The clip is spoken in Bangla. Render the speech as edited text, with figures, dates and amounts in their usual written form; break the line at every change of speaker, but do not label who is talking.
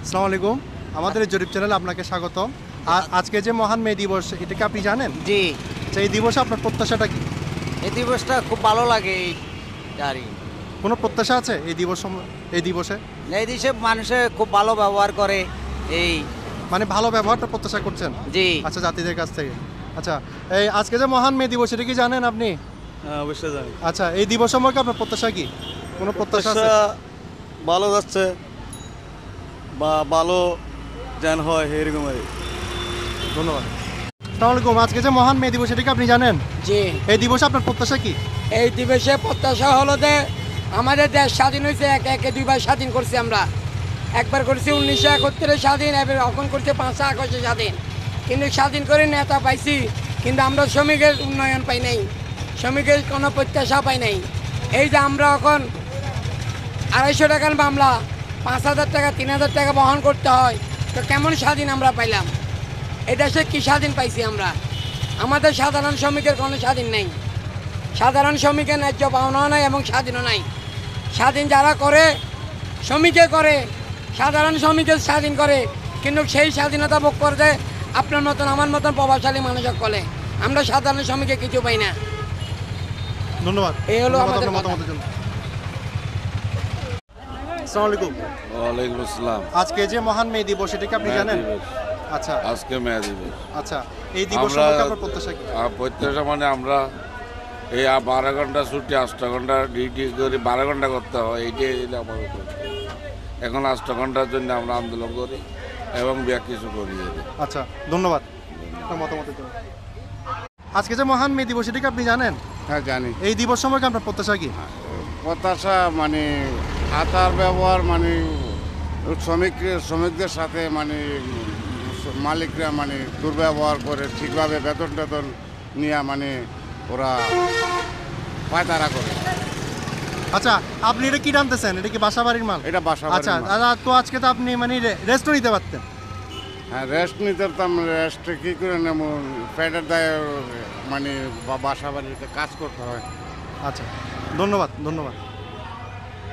আসসালামু আলাইকুম, আমাদের এই জরিপ চ্যানেলে আপনাকে স্বাগতম। আজকে যে মহান মে দিবস, এটা কি আপনি জানেন?
জি,
এই দিবসে আপনার প্রত্যাশাটা কি?
এই দিবসটা খুব ভালো লাগে আর কি।
কোনো প্রত্যাশা আছে এই এই দিবসে?
এই দেশে মানুষে খুব ভালো ব্যবহার করে এই।
মানে ভালো ব্যবহারটা প্রত্যাশা করছেন?
জি,
আচ্ছা, জাতিদের কাছ থেকে। আচ্ছা, এই আজকে যে মহান মে দিবস, এটা কি জানেন আপনি?
হ্যাঁ, অবশ্যই জানি।
আচ্ছা, এই দিবস সম্পর্কে আপনার প্রত্যাশা কি? কোনো প্রত্যাশা আছে?
ভালো যাচ্ছে বা ভালো যেন হয় এরকম আর কি।
ধন্যবাদ। আসসালামু আলাইকুম, আজকে যে মহান মে দিবস, এটা কি আপনি জানেন?
জি,
এই দিবসে আপনার প্রত্যাশা কি?
এই দিবসে প্রত্যাশা হলো যে আমাদের দেশ স্বাধীন হয়েছে, একে একে দুইবার স্বাধীন করছি আমরা। একবার করছি 1971 স্বাধীন, এবার এখন করছে 5 আগস্টে স্বাধীন। কিন্তু স্বাধীন করে নেতা পাইছি, কিন্তু আমরা শ্রমিকের উন্নয়ন পাই নাই, শ্রমিকের কোনো প্রত্যাশা পাই নাই। এই যে আমরা এখন 250 টাকার মামলা 5,000 টাকা 3,000 টাকা বহন করতে হয়, তো কেমন স্বাধীন আমরা পাইলাম? এই দেশে কী স্বাধীন পাইছি আমরা? আমাদের সাধারণ শ্রমিকের কোনো স্বাধীন নেই, সাধারণ শ্রমিকের ন্যায্য পাওনাও নাই এবং স্বাধীনও নাই। স্বাধীন যারা করে শ্রমিকে করে, সাধারণ শ্রমিকের স্বাধীন করে, কিন্তু সেই স্বাধীনতা ভোগ করতে আপনার মতন আমার মতন প্রভাবশালী মানুষের কলে আমরা সাধারণ শ্রমিকে কিছু পাই না।
ধন্যবাদ।
এই হলো
ধন্যবাদ
আমাদের
আপনার মতামতের জন্য। আসসালামু আলাইকুম,
ওয়ালাইকুম আসসালাম।
আজকে যে মহান মে দিবস, এটা কি আপনি
মে
জানেন?
দিবস।
আচ্ছা
আজকে মে দিবস।
আচ্ছা, এই দিবস
আমরা
সম্পর্কে আপনার প্রত্যাশা কি?
প্রত্যেকটা মানে আমরা এই 12 ঘন্টা ছুটি 8 ঘন্টা ডিউটি করে 12 ঘন্টা করতে হয়, এইটাই হলো আমাদের প্রত্যাশা। এখন 8 ঘন্টার জন্য আমরা আন্দোলন করি এবং কিছু করি।
আচ্ছা, ধন্যবাদ আপনার মতামতের জন্য। আজকে যে মহান মে দিবস, এটা কি আপনি জানেন?
হ্যাঁ জানি।
এই দিবস সম্পর্কে আপনার প্রত্যাশা কি?
প্রত্যাশা মানে আচার ব্যবহার মানে শ্রমিকদের সাথে মানে মালিকরা মানে দুর্ব্যবহার করে, ঠিকভাবে বেতন টেতন নিয়ে মানে ওরা পায়তারা করে।
আচ্ছা, আপনি এটা কি জানতেছেন? এটা কি বাসা বাড়ির মাল?
এটা বাসা
আচ্ছা
বাড়ির মাল।
দাদা, তো আজকে তো আপনি মানে রেস্টও নিতে পারতেন।
হ্যাঁ, রেস্ট নিতে পারতাম। রেস্ট কী করে নেব? পেটের দায়ে মানে বাসা বাড়িতে কাজ করতে হয়।
আচ্ছা, ধন্যবাদ ধন্যবাদ।